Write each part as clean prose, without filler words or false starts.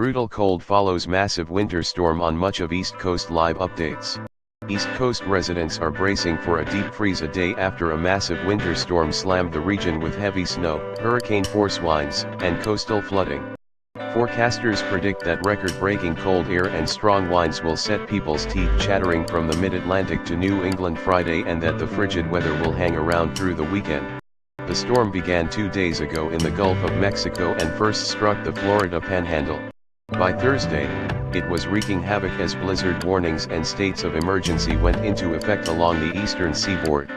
Brutal cold follows massive winter storm on much of East Coast. Live updates. East Coast residents are bracing for a deep freeze a day after a massive winter storm slammed the region with heavy snow, hurricane-force winds, and coastal flooding. Forecasters predict that record-breaking cold air and strong winds will set people's teeth chattering from the mid-Atlantic to New England Friday, and that the frigid weather will hang around through the weekend. The storm began 2 days ago in the Gulf of Mexico and first struck the Florida Panhandle. By Thursday, it was wreaking havoc as blizzard warnings and states of emergency went into effect along the Eastern Seaboard.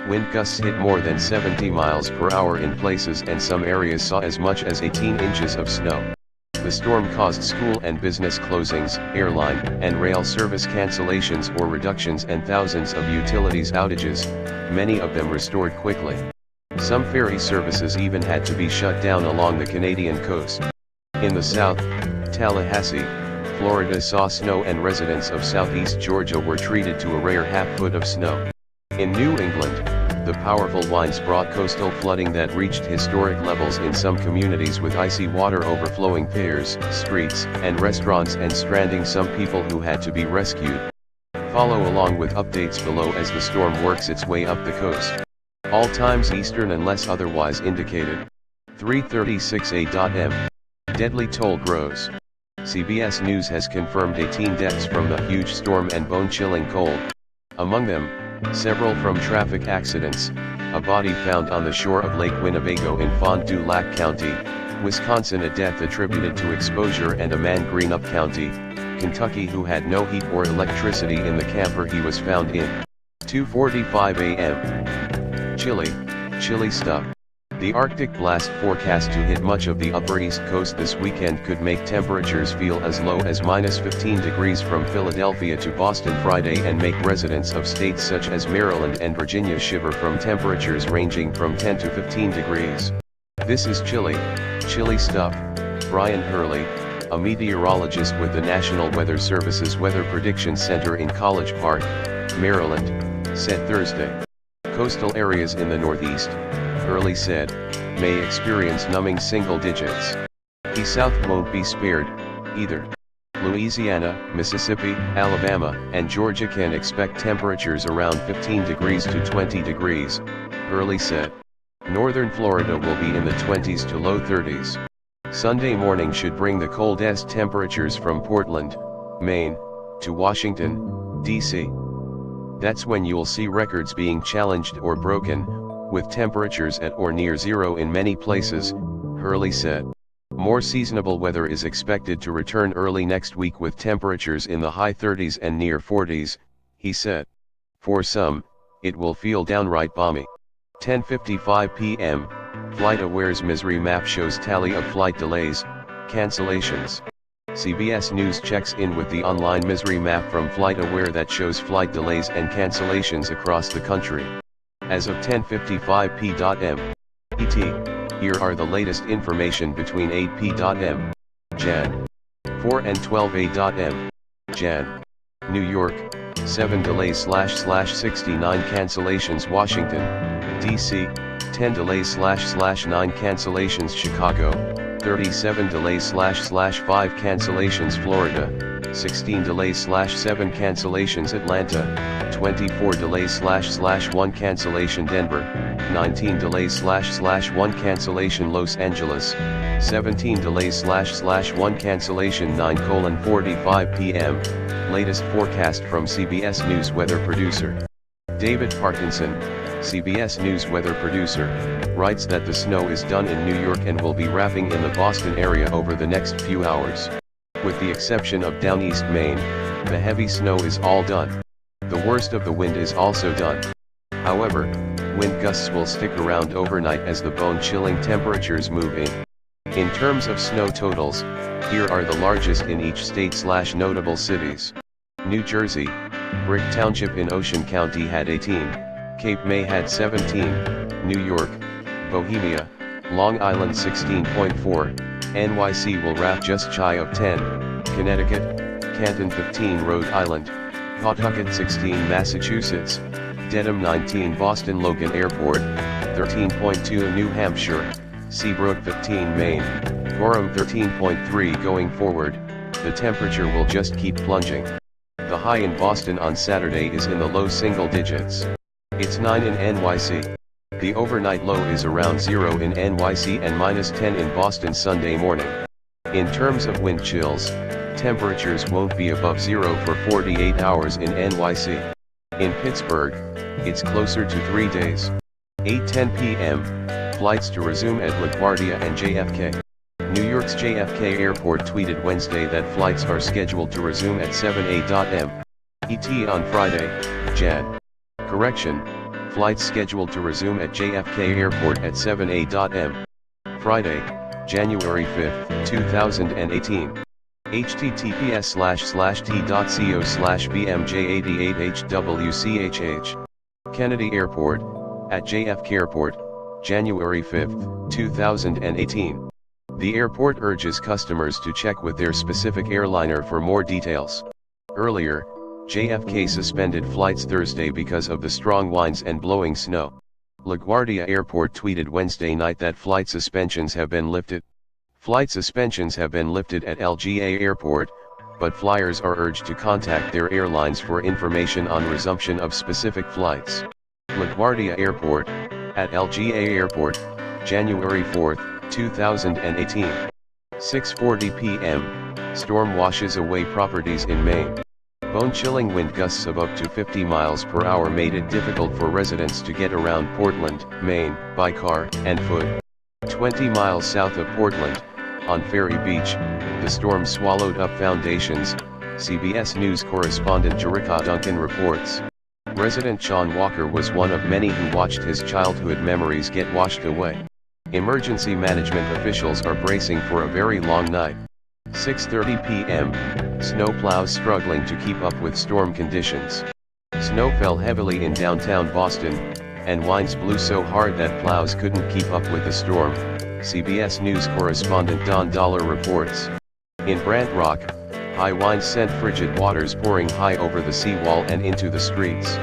Wind gusts hit more than 70 miles per hour in places, and some areas saw as much as 18 inches of snow. The storm caused school and business closings, airline and rail service cancellations or reductions, and thousands of utilities outages, many of them restored quickly. Some ferry services even had to be shut down along the Canadian coast. In the south, Tallahassee, Florida saw snow, and residents of southeast Georgia were treated to a rare half-foot of snow. In New England, the powerful winds brought coastal flooding that reached historic levels in some communities, with icy water overflowing piers, streets, and restaurants, and stranding some people who had to be rescued. Follow along with updates below as the storm works its way up the coast. All times Eastern unless otherwise indicated. 3:36 a.m. Deadly toll grows. CBS News has confirmed 18 deaths from the huge storm and bone-chilling cold. Among them, several from traffic accidents, a body found on the shore of Lake Winnebago in Fond du Lac County, Wisconsin, a death attributed to exposure, and a man Greenup County, Kentucky, who had no heat or electricity in the camper he was found in. 2:45 a.m. Chilly stuff. The Arctic blast forecast to hit much of the upper East Coast this weekend could make temperatures feel as low as -15 degrees from Philadelphia to Boston Friday, and make residents of states such as Maryland and Virginia shiver from temperatures ranging from 10 to 15 degrees. This is chilly stuff. Brian Hurley, a meteorologist with the National Weather Service's Weather Prediction Center in College Park, Maryland, said Thursday. Coastal areas in the Northeast, Hurley said, may experience numbing single digits. The South won't be spared, either. Louisiana, Mississippi, Alabama, and Georgia can expect temperatures around 15 degrees to 20 degrees, Hurley said. Northern Florida will be in the 20s to low 30s. Sunday morning should bring the coldest temperatures from Portland, Maine, to Washington, D.C. That's when you'll see records being challenged or broken, with temperatures at or near zero in many places, Hurley said. More seasonable weather is expected to return early next week, with temperatures in the high 30s and near 40s, he said. For some, it will feel downright balmy. 10:55 p.m., FlightAware's misery map shows tally of flight delays, cancellations. CBS News checks in with the online misery map from FlightAware that shows flight delays and cancellations across the country. As of 10:55 p.m. ET, here are the latest information between 8 p.m. Jan. 4 and 12 a.m. Jan. New York, 7 delays/69 cancellations. Washington, D.C., 10 delays/9 cancellations. Chicago, 37 delays/5 cancellations. Florida, 16 delays/7 cancellations. Atlanta, 24 delays/1 cancellation. Denver, 19 delays/1 cancellation. Los Angeles, 17 delays/1 cancellation. 9:45 p.m. Latest forecast from CBS News weather producer David Parkinson, CBS News weather producer, writes that the snow is done in New York and will be wrapping in the Boston area over the next few hours. With the exception of down east Maine, the heavy snow is all done. The worst of the wind is also done. However, wind gusts will stick around overnight as the bone-chilling temperatures move in. In terms of snow totals, here are the largest in each state/notable cities. New Jersey, Brick Township in Ocean County had 18, Cape May had 17, New York, Bohemia, Long Island 16.4, NYC will wrap just shy of 10, Connecticut, Canton 15, Rhode Island, Pawtucket 16, Massachusetts, Dedham 19, Boston Logan Airport, 13.2, New Hampshire, Seabrook 15 Maine, Gorham 13.3. Going forward, the temperature will just keep plunging. The high in Boston on Saturday is in the low single digits. It's 9 in NYC. The overnight low is around 0 in NYC and -10 in Boston Sunday morning. In terms of wind chills, temperatures won't be above 0 for 48 hours in NYC. In Pittsburgh, it's closer to 3 days. 8:10 p.m., flights to resume at LaGuardia and JFK. New York's JFK Airport tweeted Wednesday that flights are scheduled to resume at 7:00 ET on Friday, Jan. Correction, flights scheduled to resume at JFK Airport at 7:00 Friday, January 5, 2018. https://t.co/bmj88hwchh. Kennedy Airport, at JFK Airport, January 5, 2018. The airport urges customers to check with their specific airliner for more details. Earlier, JFK suspended flights Thursday because of the strong winds and blowing snow. LaGuardia Airport tweeted Wednesday night that flight suspensions have been lifted. Flight suspensions have been lifted at LGA Airport, but flyers are urged to contact their airlines for information on resumption of specific flights. LaGuardia Airport, at LGA Airport, January 4, 2018. 6:40 p.m., storm washes away properties in Maine. Bone-chilling wind gusts of up to 50 miles per hour made it difficult for residents to get around Portland, Maine, by car and foot. 20 miles south of Portland, on Ferry Beach, the storm swallowed up foundations, CBS News correspondent Jericka Duncan reports. Resident Sean Walker was one of many who watched his childhood memories get washed away. Emergency management officials are bracing for a very long night. 6:30 p.m., snowplows struggling to keep up with storm conditions. Snow fell heavily in downtown Boston, and winds blew so hard that plows couldn't keep up with the storm, CBS News correspondent Don Dollar reports. In Brant Rock, high winds sent frigid waters pouring high over the seawall and into the streets.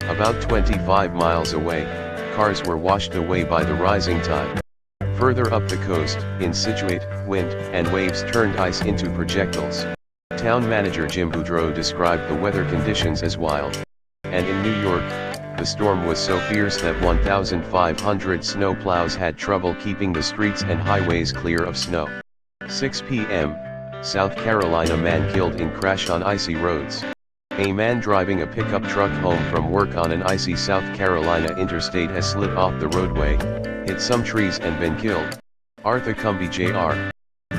About 25 miles away, cars were washed away by the rising tide. Further up the coast, in Scituate, wind and waves turned ice into projectiles. Town manager Jim Boudreau described the weather conditions as wild. And in New York, the storm was so fierce that 1,500 snowplows had trouble keeping the streets and highways clear of snow. 6 p.m., South Carolina man killed in crash on icy roads. A man driving a pickup truck home from work on an icy South Carolina interstate has slid off the roadway, hit some trees and been killed. Arthur Cumbie Jr.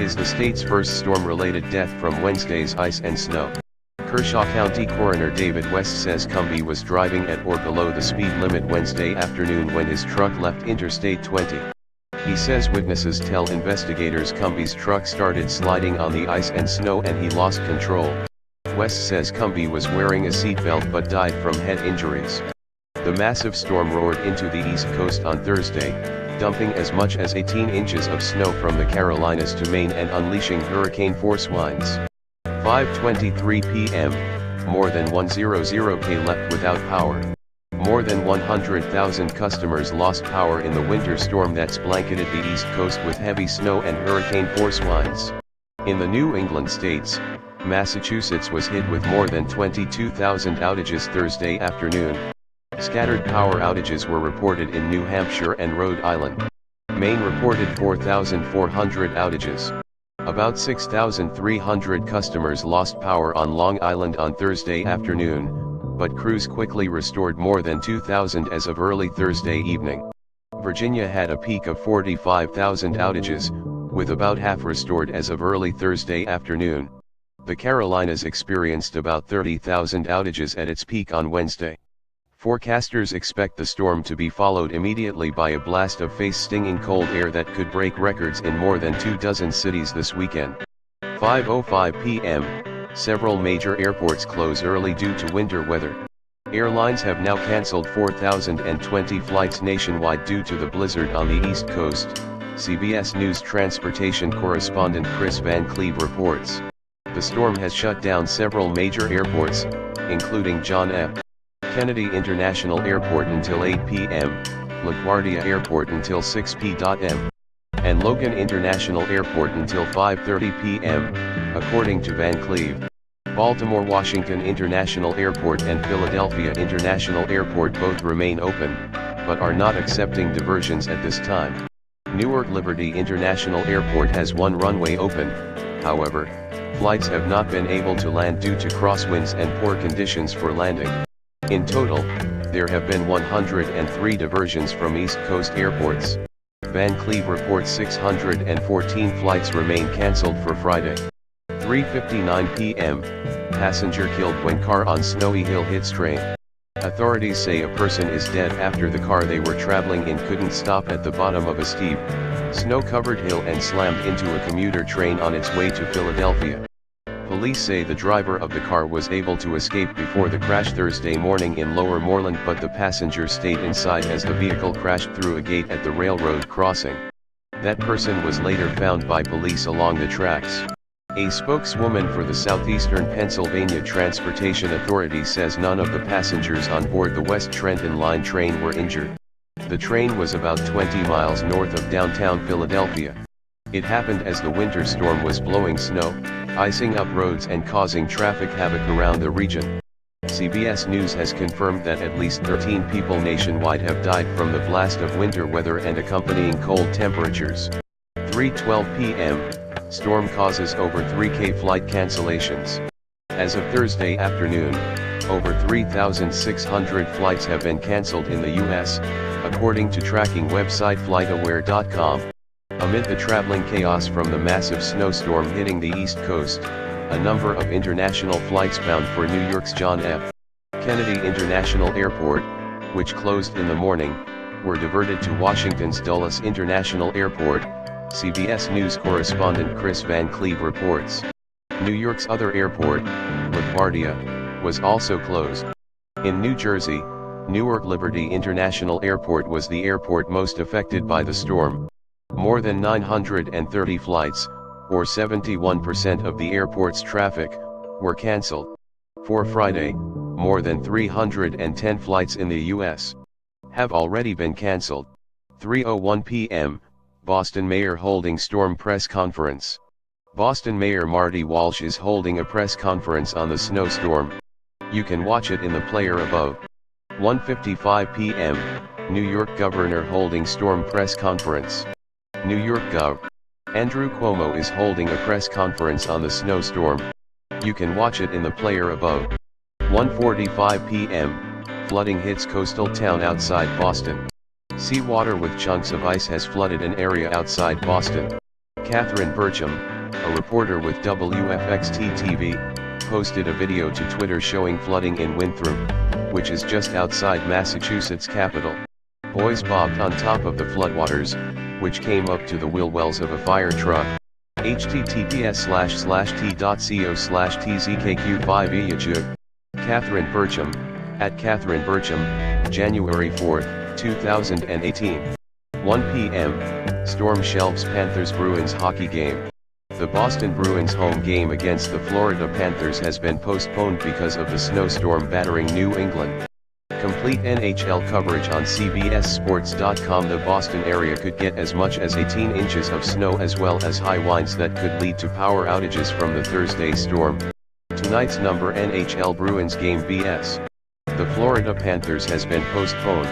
is the state's first storm-related death from Wednesday's ice and snow. Kershaw County Coroner David West says Cumbie was driving at or below the speed limit Wednesday afternoon when his truck left Interstate 20. He says witnesses tell investigators Cumbie's truck started sliding on the ice and snow and he lost control. West says Cumbie was wearing a seatbelt but died from head injuries. The massive storm roared into the East Coast on Thursday, dumping as much as 18 inches of snow from the Carolinas to Maine and unleashing hurricane-force winds. 5:23 p.m., more than 100K left without power. More than 100,000 customers lost power in the winter storm that's blanketed the East Coast with heavy snow and hurricane-force winds. In the New England states, Massachusetts was hit with more than 22,000 outages Thursday afternoon. Scattered power outages were reported in New Hampshire and Rhode Island. Maine reported 4,400 outages. About 6,300 customers lost power on Long Island on Thursday afternoon, but crews quickly restored more than 2,000 as of early Thursday evening. Virginia had a peak of 45,000 outages, with about half restored as of early Thursday afternoon. The Carolinas experienced about 30,000 outages at its peak on Wednesday. Forecasters expect the storm to be followed immediately by a blast of face-stinging cold air that could break records in more than 24 cities this weekend. 5:05 p.m., several major airports close early due to winter weather. Airlines have now canceled 4,020 flights nationwide due to the blizzard on the East Coast, CBS News transportation correspondent Chris Van Cleve reports. The storm has shut down several major airports, including John F. Kennedy International Airport until 8 p.m., LaGuardia Airport until 6 p.m. and Logan International Airport until 5:30 p.m., according to Van Cleve. Baltimore Washington International Airport and Philadelphia International Airport both remain open, but are not accepting diversions at this time. Newark Liberty International Airport has one runway open, however, flights have not been able to land due to crosswinds and poor conditions for landing. In total, there have been 103 diversions from East Coast airports. Van Cleve reports 614 flights remain cancelled for Friday. 3:59 p.m., passenger killed when car on Snowy Hill hits train. Authorities say a person is dead after the car they were traveling in couldn't stop at the bottom of a steep, snow-covered hill and slammed into a commuter train on its way to Philadelphia. Police say the driver of the car was able to escape before the crash Thursday morning in Lower Moreland, but the passenger stayed inside as the vehicle crashed through a gate at the railroad crossing. That person was later found by police along the tracks. A spokeswoman for the Southeastern Pennsylvania Transportation Authority says none of the passengers on board the West Trenton Line train were injured. The train was about 20 miles north of downtown Philadelphia. It happened as the winter storm was blowing snow, icing up roads and causing traffic havoc around the region. CBS News has confirmed that at least 13 people nationwide have died from the blast of winter weather and accompanying cold temperatures. 3:12 p.m., storm causes over 3,000 flight cancellations. As of Thursday afternoon, over 3,600 flights have been canceled in the U.S., according to tracking website FlightAware.com. Amid the traveling chaos from the massive snowstorm hitting the East Coast, a number of international flights bound for New York's John F. Kennedy International Airport, which closed in the morning, were diverted to Washington's Dulles International Airport, CBS News correspondent Chris Van Cleve reports. New York's other airport, LaGuardia, was also closed. In New Jersey, Newark Liberty International Airport was the airport most affected by the storm. More than 930 flights, or 71% of the airport's traffic, were canceled. For Friday, more than 310 flights in the U.S. have already been canceled. 3:01 p.m., Boston Mayor holding storm press conference. Boston Mayor Marty Walsh is holding a press conference on the snowstorm. You can watch it in the player above. 1:55 p.m., New York Governor holding storm press conference. New York Gov. Andrew Cuomo is holding a press conference on the snowstorm. You can watch it in the player above. 1:45 p.m., flooding hits coastal town outside Boston. Seawater with chunks of ice has flooded an area outside Boston. Catherine Burcham, a reporter with WFXT-TV, posted a video to Twitter showing flooding in Winthrop, which is just outside Massachusetts' capital. Boys bobbed on top of the floodwaters, which came up to the wheel wells of a fire truck. https://t.co/tzkq5eyoutube. Catherine Burcham, at Catherine Burcham, January 4, 2018. 1 p.m., storm shelves Panthers-Bruins hockey game. The Boston Bruins home game against the Florida Panthers has been postponed because of the snowstorm battering New England. Complete NHL coverage on CBSSports.com. The Boston area could get as much as 18 inches of snow as well as high winds that could lead to power outages from the Thursday storm. Tonight's number NHL Bruins game vs. the Florida Panthers has been postponed.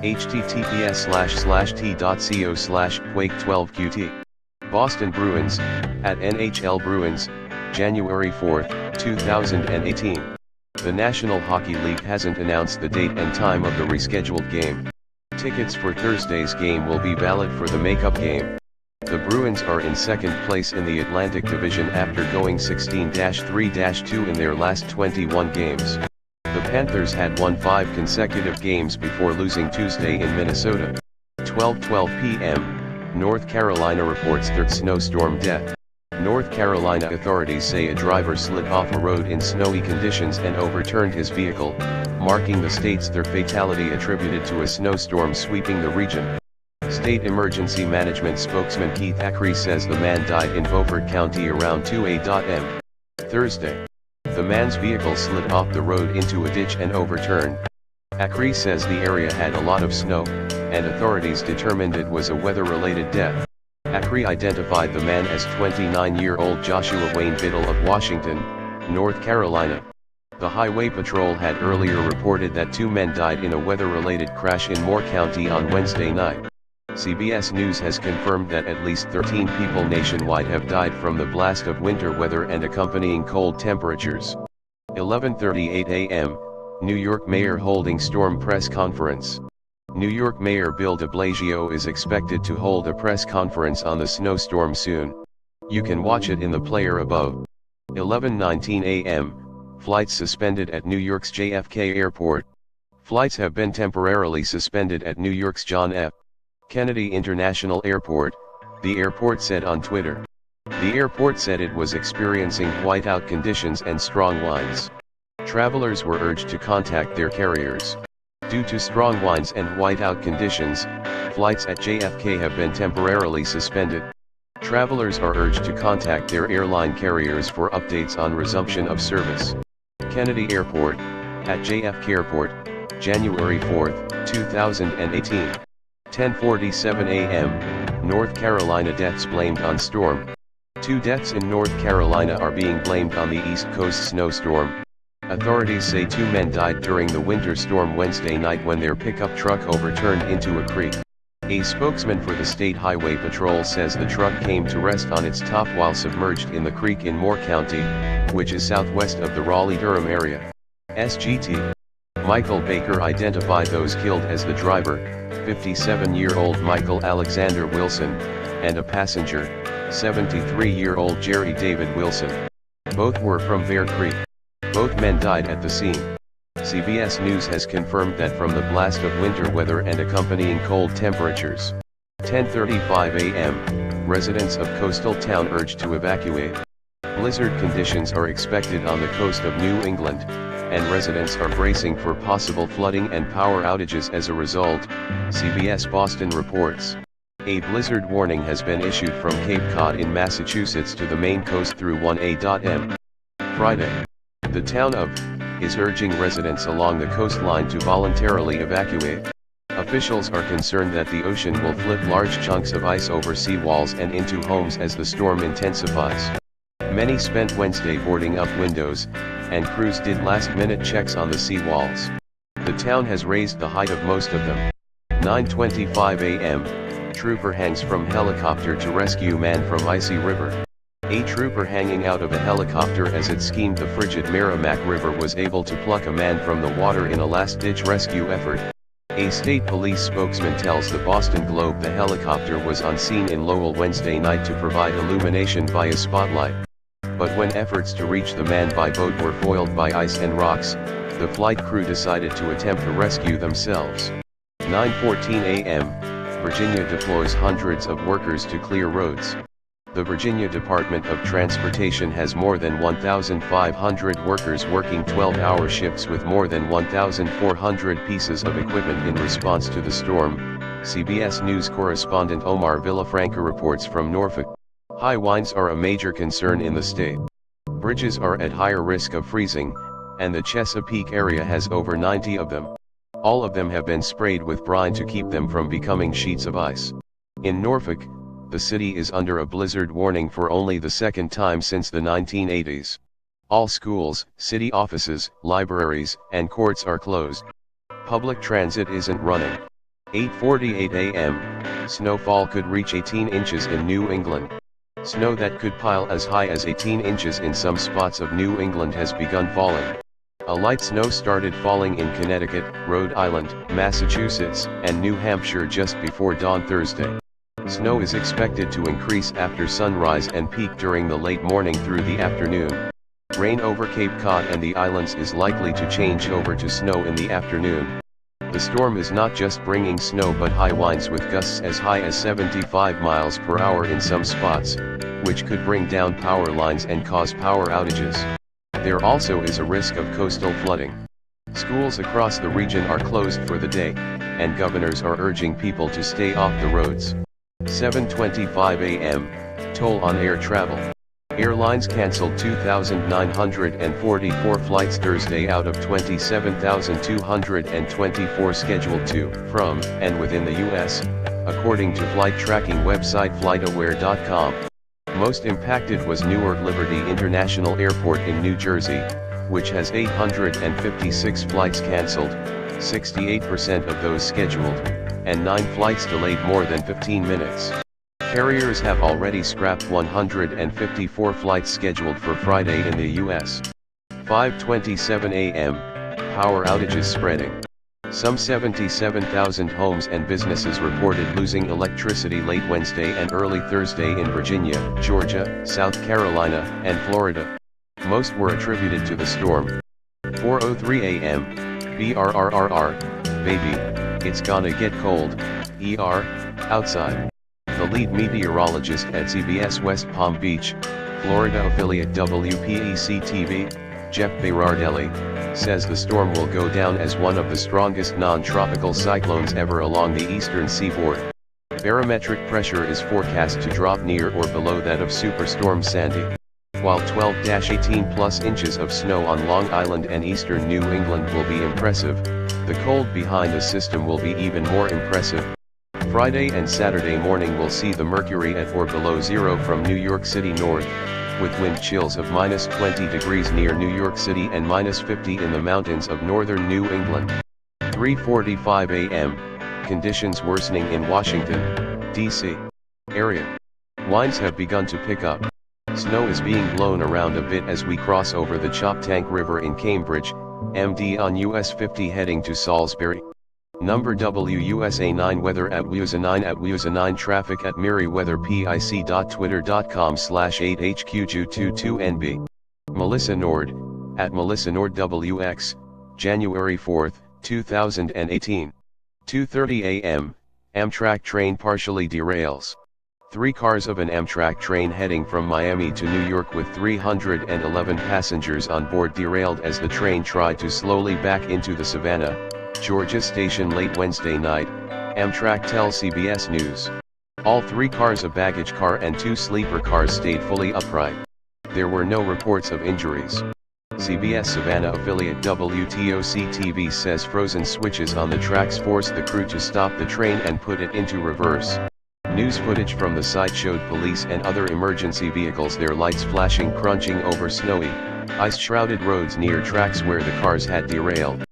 https://t.co/quake12qt. Boston Bruins, at NHL Bruins, January 4, 2018. The National Hockey League hasn't announced the date and time of the rescheduled game. Tickets for Thursday's game will be valid for the makeup game. The Bruins are in second place in the Atlantic Division after going 16-3-2 in their last 21 games. The Panthers had won 5 consecutive games before losing Tuesday in Minnesota. 12:12 p.m., North Carolina reports third snowstorm death. North Carolina authorities say a driver slid off a road in snowy conditions and overturned his vehicle, marking the state's third fatality attributed to a snowstorm sweeping the region. State Emergency Management spokesman Keith Acree says the man died in Beaufort County around 2 a.m. Thursday. The man's vehicle slid off the road into a ditch and overturned. Acree says the area had a lot of snow, and authorities determined it was a weather-related death. ACRI identified the man as 29-year-old Joshua Wayne Biddle of Washington, North Carolina. The Highway Patrol had earlier reported that 2 men died in a weather-related crash in Moore County on Wednesday night. CBS News has confirmed that at least 13 people nationwide have died from the blast of winter weather and accompanying cold temperatures. 11:38 a.m., New York Mayor holding storm press conference. New York Mayor Bill de Blasio is expected to hold a press conference on the snowstorm soon. You can watch it in the player above. 11:19 a.m., flights suspended at New York's JFK Airport. Flights have been temporarily suspended at New York's John F. Kennedy International Airport, the airport said on Twitter. The airport said it was experiencing whiteout conditions and strong winds. Travelers were urged to contact their carriers. Due to strong winds and whiteout conditions, flights at JFK have been temporarily suspended. Travelers are urged to contact their airline carriers for updates on resumption of service. Kennedy Airport, at JFK Airport, January 4, 2018. 10:47 a.m., North Carolina deaths blamed on storm. 2 deaths in North Carolina are being blamed on the East Coast snowstorm. Authorities say 2 men died during the winter storm Wednesday night when their pickup truck overturned into a creek. A spokesman for the State Highway Patrol says the truck came to rest on its top while submerged in the creek in Moore County, which is southwest of the Raleigh-Durham area. SGT. Michael Baker identified those killed as the driver, 57-year-old Michael Alexander Wilson, and a passenger, 73-year-old Jerry David Wilson. Both were from Bear Creek. Both men died at the scene. CBS News has confirmed that from the blast of winter weather and accompanying cold temperatures. 10:35 a.m., residents of coastal town urged to evacuate. Blizzard conditions are expected on the coast of New England, and residents are bracing for possible flooding and power outages as a result, CBS Boston reports. A blizzard warning has been issued from Cape Cod in Massachusetts to the Maine coast through 1A.M. Friday. The town of is urging residents along the coastline to voluntarily evacuate. Officials are concerned that the ocean will flip large chunks of ice over seawalls and into homes as the storm intensifies. Many spent Wednesday boarding up windows, and crews did last-minute checks on the seawalls. The town has raised the height of most of them. 9:25 a.m., trooper hangs from helicopter to rescue man from icy river. A trooper hanging out of a helicopter as it schemed the frigid Merrimack River was able to pluck a man from the water in a last-ditch rescue effort. A state police spokesman tells the Boston Globe the helicopter was on scene in Lowell Wednesday night to provide illumination via spotlight. But when efforts to reach the man by boat were foiled by ice and rocks, the flight crew decided to attempt the rescue themselves. 9:14 a.m., Virginia deploys hundreds of workers to clear roads. The Virginia Department of Transportation has more than 1,500 workers working 12-hour shifts with more than 1,400 pieces of equipment in response to the storm, CBS News correspondent Omar Villafranca reports from Norfolk. High winds are a major concern in the state. Bridges are at higher risk of freezing, and the Chesapeake area has over 90 of them. All of them have been sprayed with brine to keep them from becoming sheets of ice. In Norfolk, the city is under a blizzard warning for only the second time since the 1980s. All schools, city offices, libraries, and courts are closed. Public transit isn't running. 8:48 a.m., snowfall could reach 18 inches in New England. Snow that could pile as high as 18 inches in some spots of New England has begun falling. A light snow started falling in Connecticut, Rhode Island, Massachusetts, and New Hampshire just before dawn Thursday. Snow is expected to increase after sunrise and peak during the late morning through the afternoon. Rain over Cape Cod and the islands is likely to change over to snow in the afternoon. The storm is not just bringing snow but high winds with gusts as high as 75 miles per hour in some spots, which could bring down power lines and cause power outages. There also is a risk of coastal flooding. Schools across the region are closed for the day, and governors are urging people to stay off the roads. 7:25 a.m., toll on air travel. Airlines canceled 2,944 flights Thursday out of 27,224 scheduled to, from, and within the U.S., according to flight tracking website flightaware.com. Most impacted was Newark Liberty International Airport in New Jersey, which has 856 flights canceled, 68% of those scheduled, and 9 flights delayed more than 15 minutes. Carriers have already scrapped 154 flights scheduled for Friday in the U.S. 5:27 a.m., power outages spreading. Some 77,000 homes and businesses reported losing electricity late Wednesday and early Thursday in Virginia, Georgia, South Carolina, and Florida. Most were attributed to the storm. 4:03 a.m., BRRRR, baby, it's gonna get cold, outside. The lead meteorologist at CBS West Palm Beach, Florida affiliate WPEC-TV, Jeff Berardelli, says the storm will go down as one of the strongest non-tropical cyclones ever along the Eastern Seaboard. Barometric pressure is forecast to drop near or below that of Superstorm Sandy. While 12-18 plus inches of snow on Long Island and eastern New England will be impressive, the cold behind the system will be even more impressive. Friday and Saturday morning will see the mercury at or below zero from New York City north, with wind chills of -20 degrees near New York City and -50 in the mountains of northern New England. 3:45 a.m., conditions worsening in Washington, D.C. area. Winds have begun to pick up. Snow is being blown around a bit as we cross over the Choptank River in Cambridge, MD on US 50 heading to Salisbury. Number WUSA 9 weather at WUSA 9 at WUSA 9 traffic at meriwether.twitter.com/8HQJ22NB. Melissa Nord, at Melissa Nord WX, January 4, 2018. 2:30 a.m., Amtrak train partially derails. 3 cars of an Amtrak train heading from Miami to New York with 311 passengers on board derailed as the train tried to slowly back into the Savannah, Georgia station late Wednesday night, Amtrak tells CBS News. All 3 cars, a baggage car and 2 sleeper cars, stayed fully upright. There were no reports of injuries. CBS Savannah affiliate WTOC-TV says frozen switches on the tracks forced the crew to stop the train and put it into reverse. News footage from the site showed police and other emergency vehicles, their lights flashing, crunching over snowy, ice-shrouded roads near tracks where the cars had derailed.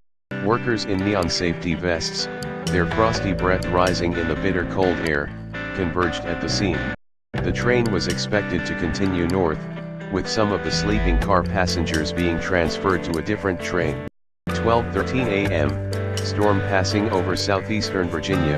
Workers in neon safety vests, their frosty breath rising in the bitter cold air, converged at the scene. The train was expected to continue north, with some of the sleeping car passengers being transferred to a different train. 12:13 a.m., storm passing over southeastern Virginia,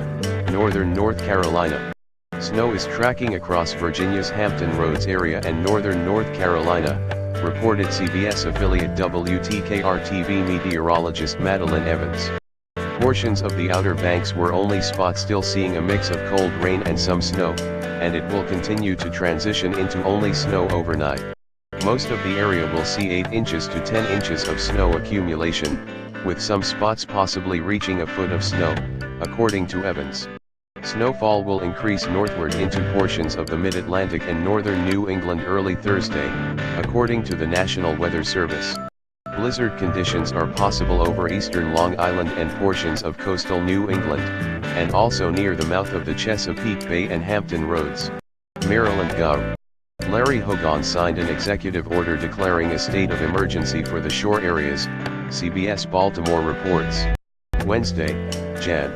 northern North Carolina. Snow is tracking across Virginia's Hampton Roads area and northern North Carolina, reported CBS affiliate WTKR-TV meteorologist Madeline Evans. Portions of the Outer Banks were only spots, still seeing a mix of cold rain and some snow, and it will continue to transition into only snow overnight. Most of the area will see 8 inches to 10 inches of snow accumulation, with some spots possibly reaching a foot of snow, according to Evans. Snowfall will increase northward into portions of the mid-Atlantic and northern New England early Thursday, according to the National Weather Service. Blizzard conditions are possible over eastern Long Island and portions of coastal New England, and also near the mouth of the Chesapeake Bay and Hampton Roads. Maryland Gov. Larry Hogan signed an executive order declaring a state of emergency for the shore areas, CBS Baltimore reports. Wednesday, Jan.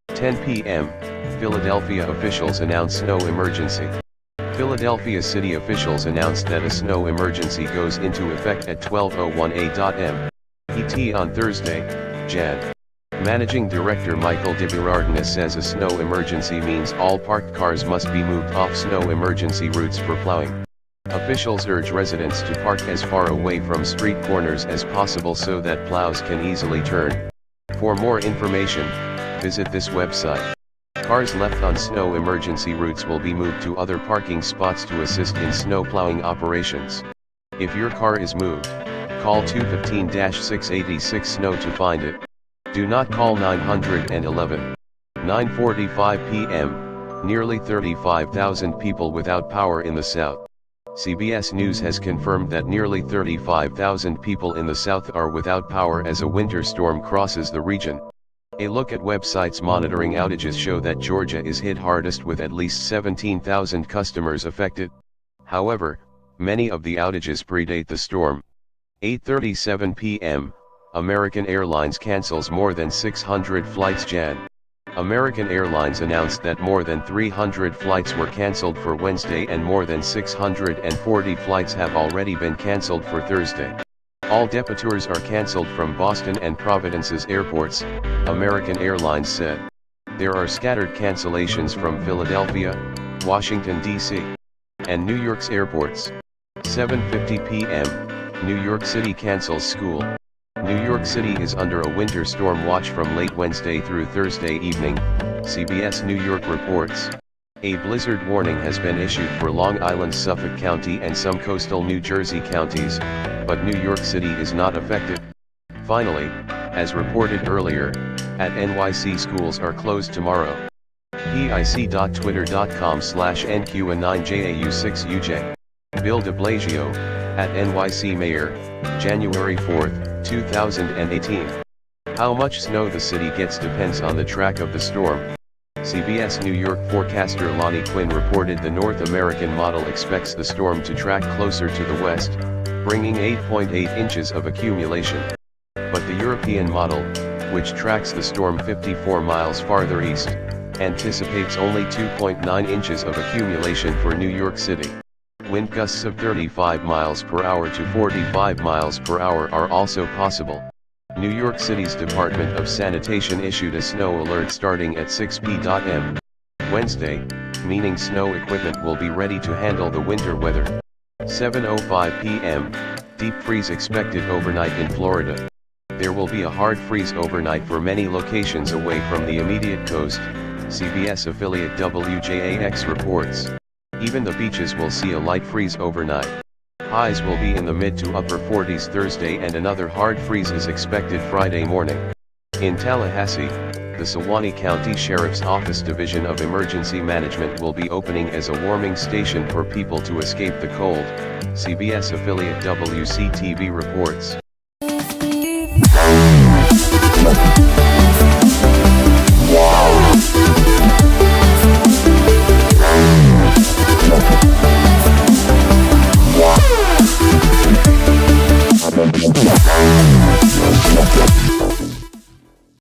10 p.m., Philadelphia officials announce snow emergency. Philadelphia city officials announced that a snow emergency goes into effect at 12:01 a.m. ET on Thursday, Jan. Managing Director Michael DeBerardinus says a snow emergency means all parked cars must be moved off snow emergency routes for plowing. Officials urge residents to park as far away from street corners as possible so that plows can easily turn. For more information, visit this website. Cars left on snow emergency routes will be moved to other parking spots to assist in snow plowing operations. If your car is moved, call 215-686-SNOW to find it. Do not call 911. 9:45 p.m., nearly 35,000 people without power in the South. CBS News has confirmed that nearly 35,000 people in the South are without power as a winter storm crosses the region. A look at websites monitoring outages show that Georgia is hit hardest with at least 17,000 customers affected. However, many of the outages predate the storm. 8:37 p.m., American Airlines cancels more than 600 flights. Jan. American Airlines announced that more than 300 flights were canceled for Wednesday and more than 640 flights have already been canceled for Thursday. All departures are canceled from Boston and Providence's airports, American Airlines said. There are scattered cancellations from Philadelphia, Washington, D.C., and New York's airports. 7:50 p.m., New York City cancels school. New York City is under a winter storm watch from late Wednesday through Thursday evening, CBS New York reports. A blizzard warning has been issued for Long Island, Suffolk County and some coastal New Jersey counties, but New York City is not affected. Finally, as reported earlier, at NYC schools are closed tomorrow. pic.twitter.com/NQ9JAU6UJ. Bill de Blasio, at NYC Mayor, January 4, 2018. How much snow the city gets depends on the track of the storm. CBS New York forecaster Lonnie Quinn reported the North American model expects the storm to track closer to the west, bringing 8.8 inches of accumulation. But the European model, which tracks the storm 54 miles farther east, anticipates only 2.9 inches of accumulation for New York City. Wind gusts of 35 miles per hour to 45 miles per hour are also possible. New York City's Department of Sanitation issued a snow alert starting at 6 p.m. Wednesday, meaning snow equipment will be ready to handle the winter weather. 7:05 p.m., deep freeze expected overnight in Florida. There will be a hard freeze overnight for many locations away from the immediate coast, CBS affiliate WJAX reports. Even the beaches will see a light freeze overnight. Highs will be in the mid to upper 40s Thursday and another hard freeze is expected Friday morning. In Tallahassee, the Sewanee County Sheriff's Office Division of Emergency Management will be opening as a warming station for people to escape the cold, CBS affiliate WCTV reports.